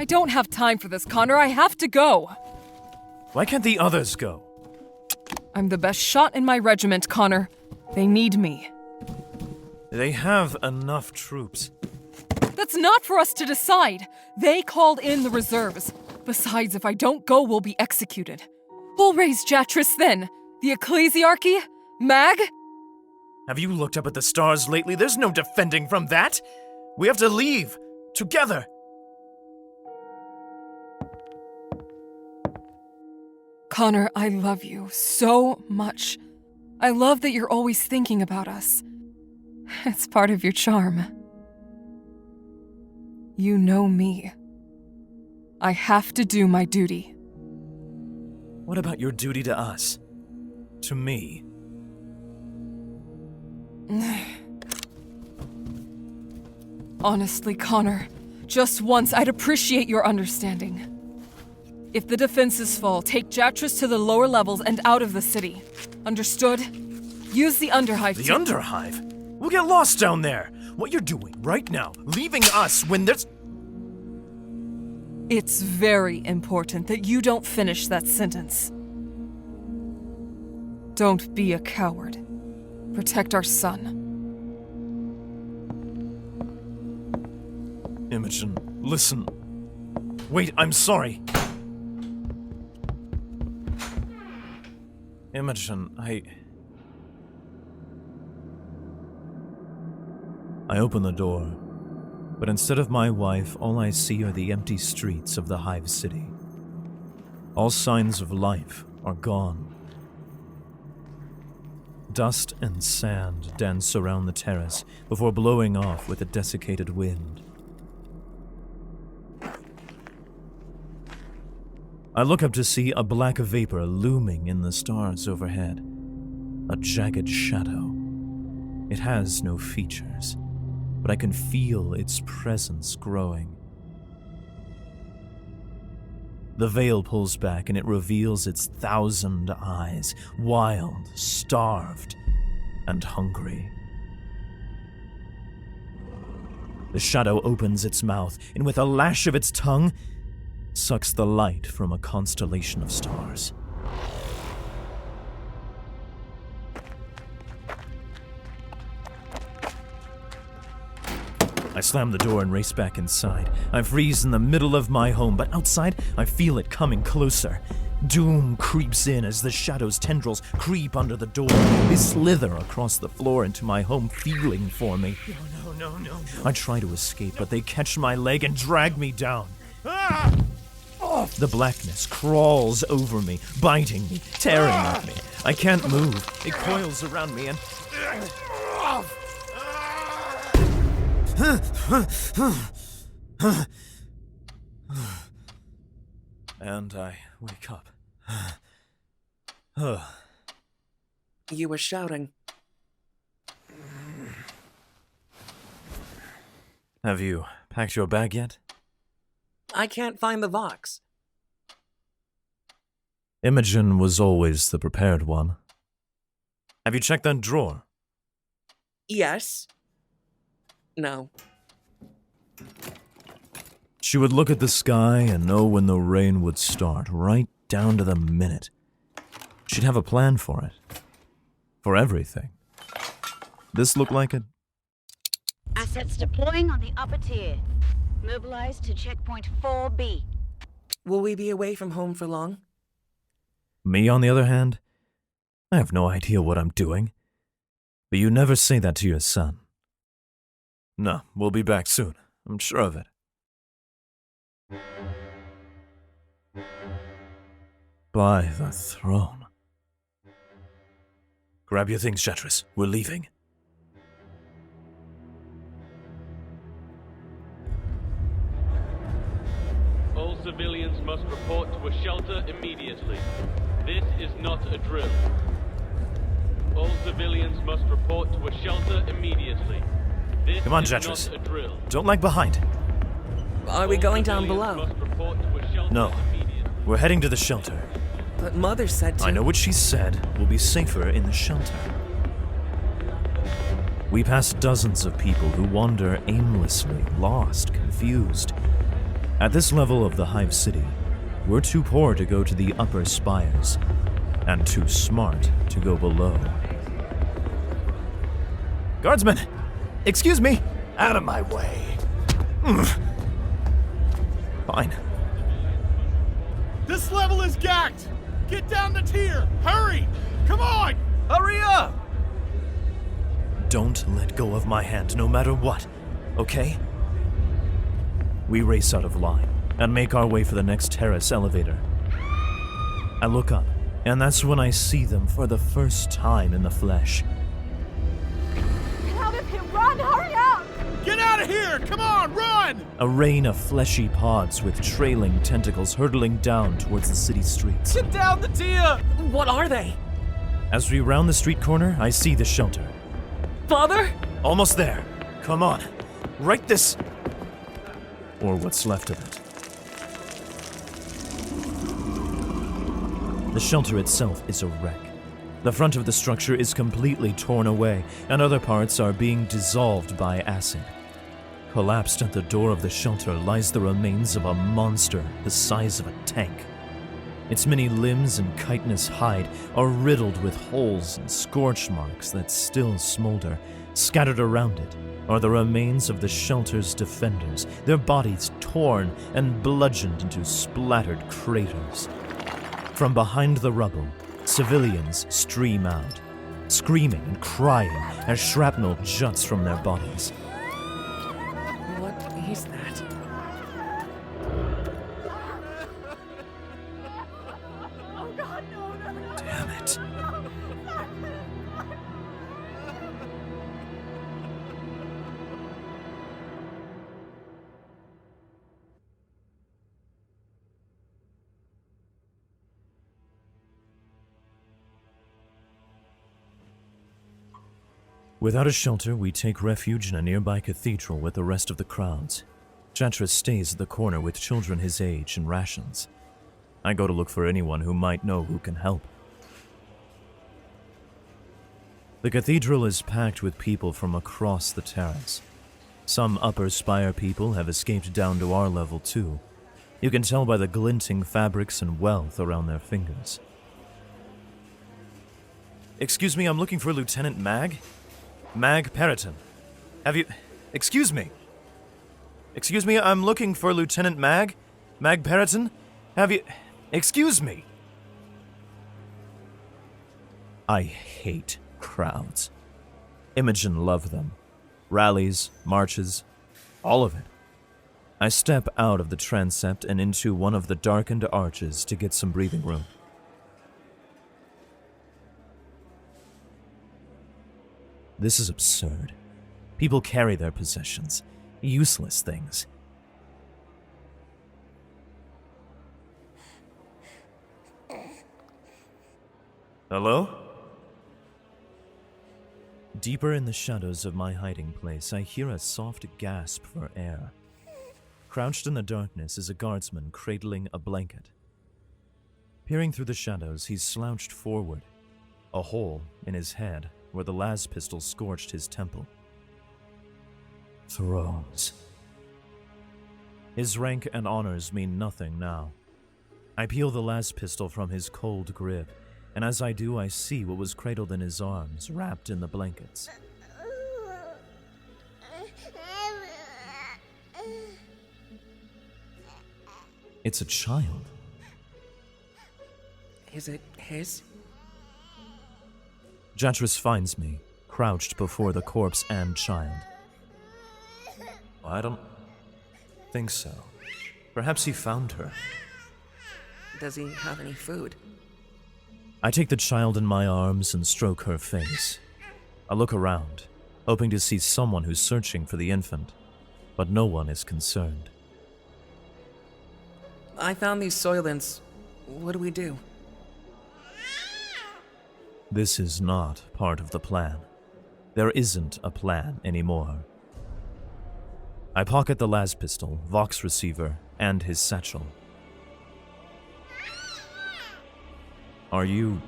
I don't have time for this, Connor. I have to go. Why can't the others go? I'm the best shot in my regiment, Connor. They need me. They have enough troops. That's not for us to decide. They called in the reserves. Besides, if I don't go, we'll be executed. Who'll raise Jatrus then? The Ecclesiarchy? Mag? Have you looked up at the stars lately? There's no defending from that. We have to leave. Together. Connor, I love you so much. I love that you're always thinking about us. It's part of your charm. You know me. I have to do my duty. What about your duty to us? To me? Honestly, Connor, just once I'd appreciate your understanding. If the defenses fall, take Jatrus to the lower levels and out of the city. Understood? Use the Underhive The Underhive? We'll get lost down there. What you're doing right now, leaving us when there's... It's very important that you don't finish that sentence. Don't be a coward. Protect our son. Imogen, listen. Wait, I'm sorry. Imogen, I open the door, but instead of my wife, all I see are the empty streets of the Hive City. All signs of life are gone. Dust and sand dance around the terrace before blowing off with a desiccated wind. I look up to see a black vapor looming in the stars overhead. A jagged shadow. It has no features, but I can feel its presence growing. The veil pulls back and it reveals its 1,000 eyes, wild, starved, and hungry. The shadow opens its mouth, and with a lash of its tongue, sucks the light from a constellation of stars. I slam the door and race back inside. I freeze in the middle of my home, but outside, I feel it coming closer. Doom creeps in as the shadow's tendrils creep under the door. They slither across the floor into my home, feeling for me. No. I try to escape, but they catch my leg and drag me down. Ah! The blackness crawls over me, biting me, tearing at me. I can't move. It coils around me and... And I wake up. You were shouting. Have you packed your bag yet? I can't find the Vox. Imogen was always the prepared one. Have you checked that drawer? Yes. No. She would look at the sky and know when the rain would start, right down to the minute. She'd have a plan for it. For everything. This looked like it. Assets deploying on the upper tier. Mobilized to checkpoint 4B. Will we be away from home for long? Me, on the other hand, I have no idea what I'm doing. But you never say that to your son. No, we'll be back soon. I'm sure of it. By the throne. Grab your things, Jatrus. We're leaving. All civilians must report to a shelter immediately. This is not a drill. All civilians must report to a shelter immediately. This Come on, is Jatrus. not a drill. Don't lag behind. Are we going down below? Must report to a shelter No. immediately. We're heading to the shelter. But Mother said to... I know what she said. We'll be safer in the shelter. We pass dozens of people who wander aimlessly, lost, confused. At this level of the Hive City, we're too poor to go to the upper spires, and too smart to go below. Guardsman! Excuse me! Out of my way. Fine. This level is gacked! Get down the tier! Hurry! Come on! Hurry up! Don't let go of my hand no matter what, okay? We race out of line and make our way for the next terrace elevator. I look up, and that's when I see them for the first time in the flesh. Get out of here! Run! Hurry up! Get out of here! Come on, run! A rain of fleshy pods with trailing tentacles hurtling down towards the city streets. Get down the tier! What are they? As we round the street corner, I see the shelter. Father? Almost there. Come on. Right this... or what's left of it. The shelter itself is a wreck. The front of the structure is completely torn away, and other parts are being dissolved by acid. Collapsed at the door of the shelter lies the remains of a monster the size of a tank. Its many limbs and chitinous hide are riddled with holes and scorch marks that still smolder. Scattered around it are the remains of the shelter's defenders, their bodies torn and bludgeoned into splattered craters. From behind the rubble, civilians stream out, screaming and crying as shrapnel juts from their bodies. What is that? Damn it. Without a shelter, we take refuge in a nearby cathedral with the rest of the crowds. Jatrus stays at the corner with children his age and rations. I go to look for anyone who might know who can help. The cathedral is packed with people from across the terrace. Some upper spire people have escaped down to our level too. You can tell by the glinting fabrics and wealth around their fingers. Excuse me, I'm looking for Lieutenant Mag? Mag Periton. Have you... Excuse me. Excuse me, I'm looking for Lieutenant Mag? Mag Periton? Have you... Excuse me. I hate crowds. Imogen loved them. Rallies, marches, all of it. I step out of the transept and into one of the darkened arches to get some breathing room. This is absurd. People carry their possessions. Useless things. Hello? Deeper in the shadows of my hiding place, I hear a soft gasp for air. Crouched in the darkness is a guardsman cradling a blanket. Peering through the shadows, he's slouched forward, a hole in his head where the las pistol scorched his temple. Thrones. His rank and honors mean nothing now. I peel the las pistol from his cold grip, and as I do, I see what was cradled in his arms, wrapped in the blankets. It's a child. Is it his? Jatrus finds me, crouched before the corpse and child. I don't think so. Perhaps he found her. Does he have any food? I take the child in my arms and stroke her face. I look around, hoping to see someone who's searching for the infant, but no one is concerned. I found these soylents. What do we do? This is not part of the plan. There isn't a plan anymore. I pocket the las pistol, Vox receiver, and his satchel. Are you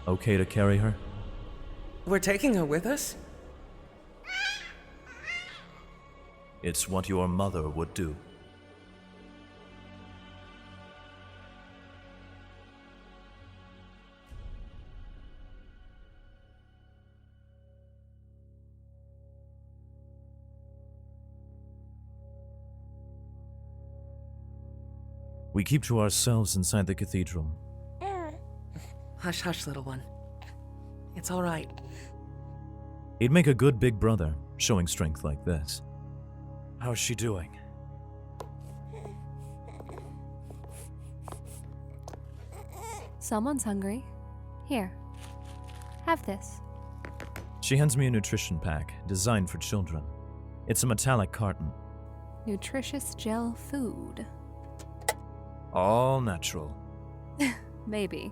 okay to carry her? We're taking her with us? It's what your mother would do. We keep to ourselves inside the cathedral. Hush, hush, little one. It's all right. He'd make a good big brother, showing strength like this. How's she doing? Someone's hungry. Here. Have this. She hands me a nutrition pack, designed for children. It's a metallic carton. Nutritious gel food. All natural. Maybe.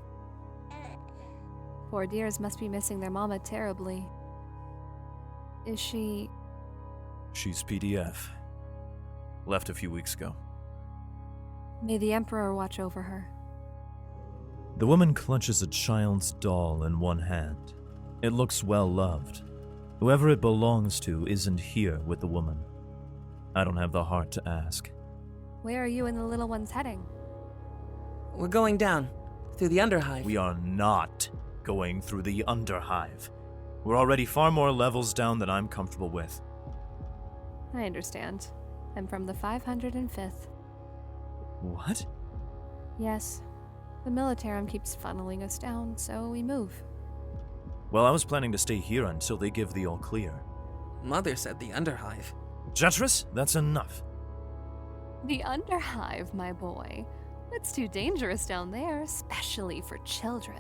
Poor dears must be missing their mama terribly. Is she... She's PDF. Left a few weeks ago. May the Emperor watch over her. The woman clutches a child's doll in one hand. It looks well loved. Whoever it belongs to isn't here with the woman. I don't have the heart to ask. Where are you and the little ones heading? We're going down, through the Underhive. We are not going through the Underhive. We're already far more levels down than I'm comfortable with. I understand. I'm from the 505th. What? Yes. The Militarum keeps funneling us down, so we move. Well, I was planning to stay here until they give the all clear. Mother said the Underhive. Jatrus, that's enough. The Underhive, my boy. It's too dangerous down there, especially for children.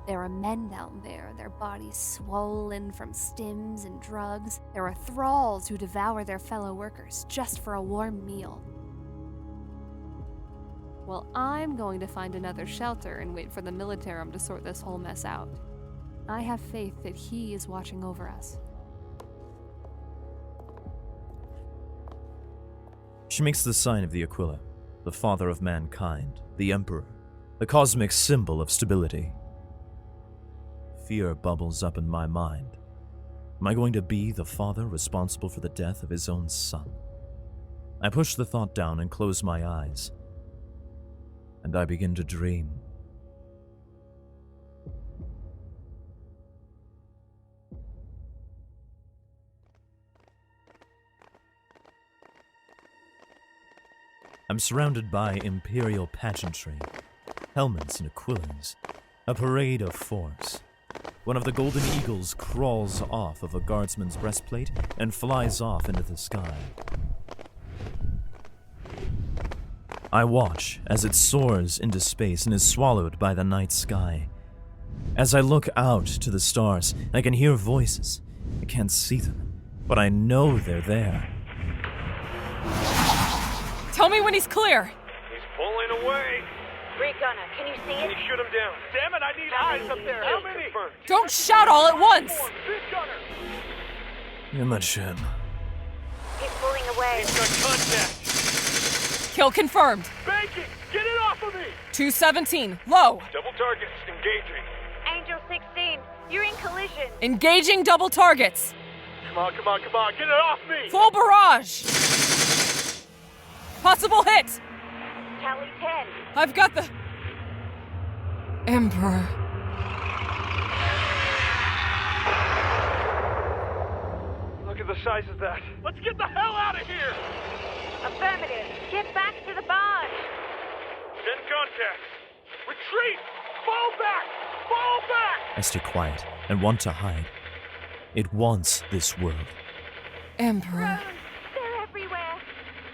There are men down there, their bodies swollen from stims and drugs. There are thralls who devour their fellow workers just for a warm meal. Well, I'm going to find another shelter and wait for the Militarum to sort this whole mess out. I have faith that he is watching over us. She makes the sign of the Aquila, the father of mankind, the Emperor, the cosmic symbol of stability. Fear bubbles up in my mind. Am I going to be the father responsible for the death of his own son? I push the thought down and close my eyes. And I begin to dream. I'm surrounded by Imperial pageantry, helmets and aquilons, a parade of force. One of the golden eagles crawls off of a guardsman's breastplate and flies off into the sky. I watch as it soars into space and is swallowed by the night sky. As I look out to the stars, I can hear voices. I can't see them, but I know they're there. Tell me when he's clear. He's pulling away. Ray Gunner, can you see Can it? you shoot him down? Damn it, I need eyes up there. How many? Don't shout all at once. Big gunner. Imogen. He's pulling away. He's got contact. Kill confirmed. Banking! Get it off of me! 217. Low. Double targets engaging. Angel 16, you're in collision. Engaging double targets. Come on, come on, come on. Get it off me! Full barrage. Possible hit. Tally 10. I've got the... Emperor. Look at the size of that. Let's get the hell out of here! Affirmative. Get back to the barge. Send contact. Retreat! Fall back! Fall back! I stay quiet and want to hide. It wants this world. Emperor. They're everywhere.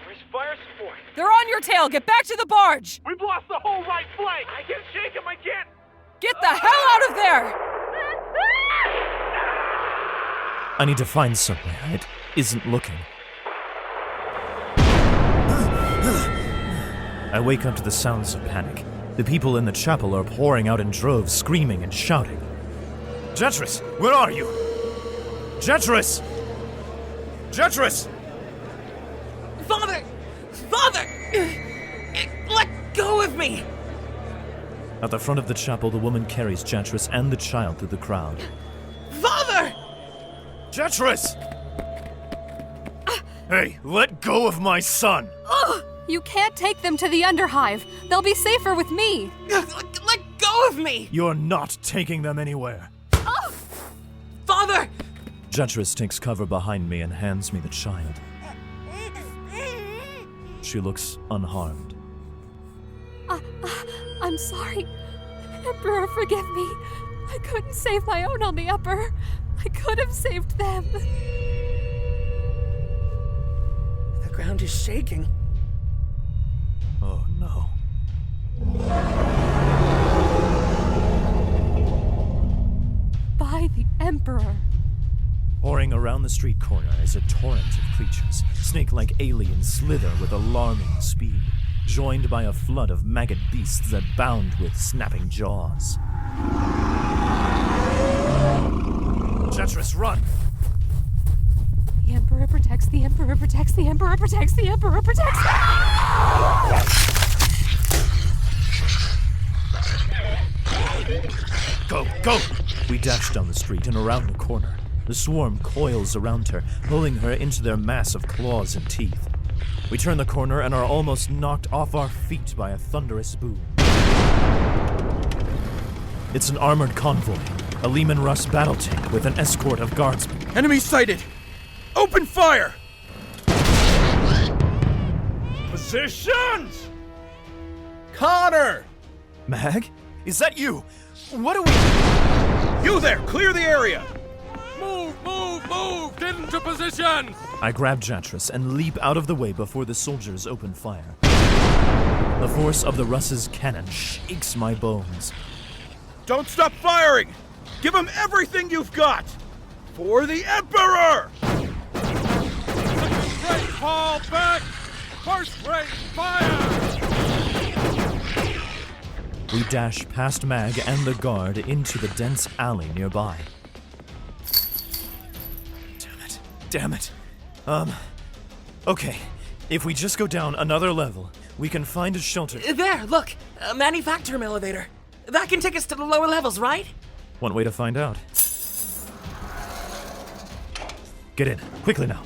Where's fire support? They're on your tail. Get back to the barge. We've lost the whole right flank! I can't shake him, I can't! Get the hell out of there. I need to find somewhere it isn't looking. I wake up to the sounds of panic. The people in the chapel are pouring out in droves, screaming and shouting. Jatrus, where are you? Jatrus! Jatrus! Father! Father! Let go of me! At the front of the chapel, the woman carries Jatrus and the child through the crowd. Father! Jatrus! Hey, let go of my son! You can't take them to the Underhive. They'll be safer with me. Let go of me! You're not taking them anywhere. Father! Jatrus takes cover behind me and hands me the child. She looks unharmed. I'm sorry. Emperor, forgive me. I couldn't save my own on the upper. I could have saved them. The ground is shaking. Oh no. By the Emperor. Pouring around the street corner is a torrent of creatures. Snake-like aliens slither with alarming speed, joined by a flood of maggot beasts that bound with snapping jaws. Jatrus, run! The Emperor protects, the Emperor protects, the Emperor protects, the Emperor protects. Go, go! We dash down the street and around the corner. The swarm coils around her, pulling her into their mass of claws and teeth. We turn the corner and are almost knocked off our feet by a thunderous boom. It's an armored convoy, a Lehman Russ battle tank with an escort of guardsmen. Enemy sighted! Open fire! Positions! Connor! Mag? Is that you? What are we... You there! Clear the area! Move! Get into position! I grab Jatrus and leap out of the way before the soldiers open fire. The force of the Russ's cannon shakes my bones. Don't stop firing! Give him everything you've got! For the Emperor! Second rate, fall back! First rate, fire! We dash past Mag and the guard into the dense alley nearby. Damn it. Okay. If we just go down another level, we can find a shelter. There, look! A manufacturing elevator. That can take us to the lower levels, right? One way to find out. Get in, quickly now.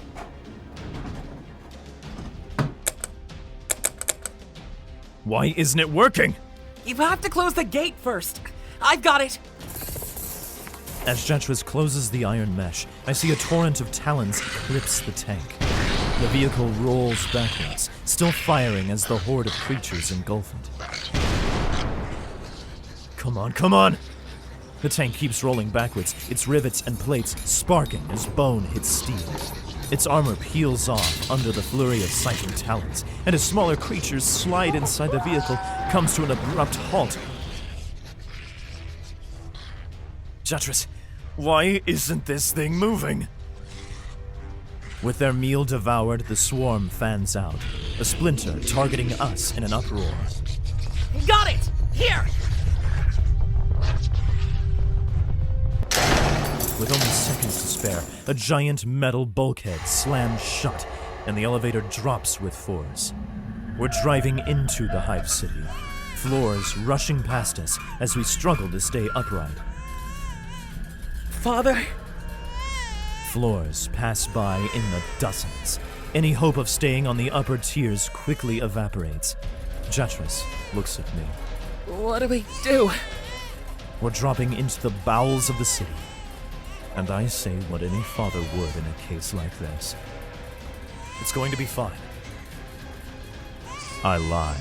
Why isn't it working? You have to close the gate first. I've got it. As Jatrus closes the iron mesh, I see a torrent of talons eclipse the tank. The vehicle rolls backwards, still firing as the horde of creatures engulf it. Come on, come on! The tank keeps rolling backwards, its rivets and plates sparking as bone hits steel. Its armor peels off under the flurry of sighting talons, and as smaller creatures slide inside the vehicle, comes to an abrupt halt. Jatrus, why isn't this thing moving? With their meal devoured, the swarm fans out, a splinter targeting us in an uproar. Got it! Here! With only seconds to spare, a giant metal bulkhead slams shut, and the elevator drops with force. We're driving into the Hive City, floors rushing past us as we struggle to stay upright. Father? Floors pass by in the dozens. Any hope of staying on the upper tiers quickly evaporates. Jatrus looks at me. What do we do? We're dropping into the bowels of the city. And I say what any father would in a case like this. It's going to be fine. I lie.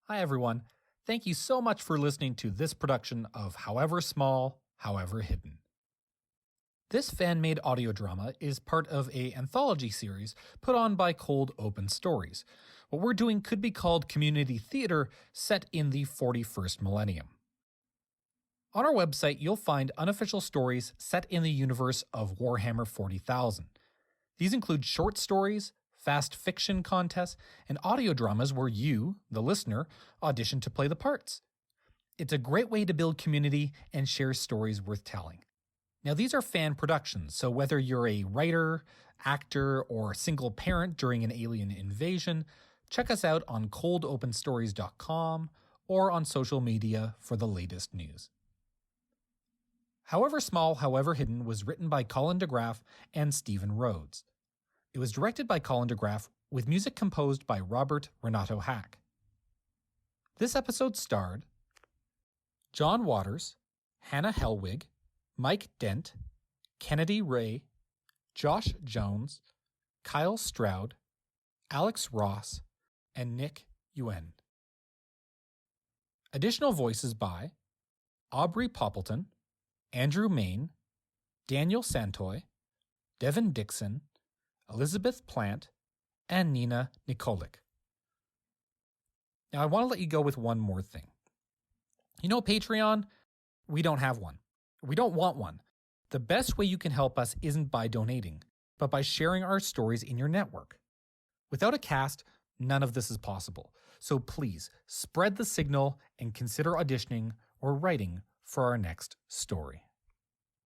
Hi everyone, thank you so much for listening to this production of However Small, However Hidden. This fan-made audio drama is part of an anthology series put on by Cold Open Stories. What we're doing could be called community theater set in the 41st millennium. On our website, you'll find unofficial stories set in the universe of Warhammer 40,000. These include short stories, fast fiction contests, and audio dramas where you, the listener, audition to play the parts. It's a great way to build community and share stories worth telling. Now, these are fan productions, so whether you're a writer, actor, or single parent during an alien invasion, check us out on coldopenstories.com or on social media for the latest news. However Small, However Hidden was written by Colin DeGraff and Stephen Rhodes. It was directed by Colin DeGraff with music composed by Robert Renato Hack. This episode starred John Waters, Hannah Helwig, Mike Dent, Kennedy Ray, Josh Jones, Kyle Stroud, Alex Ross, and Nick Yuen. Additional voices by Aubrey Poppleton, Andrew Main, Daniel Santoy, Devin Dixon, Elizabeth Plant, and Nina Nikolic. Now I want to let you go with one more thing. You know, Patreon, we don't have one. We don't want one. The best way you can help us isn't by donating, but by sharing our stories in your network. Without a cast, none of this is possible. So please spread the signal and consider auditioning or writing for our next story.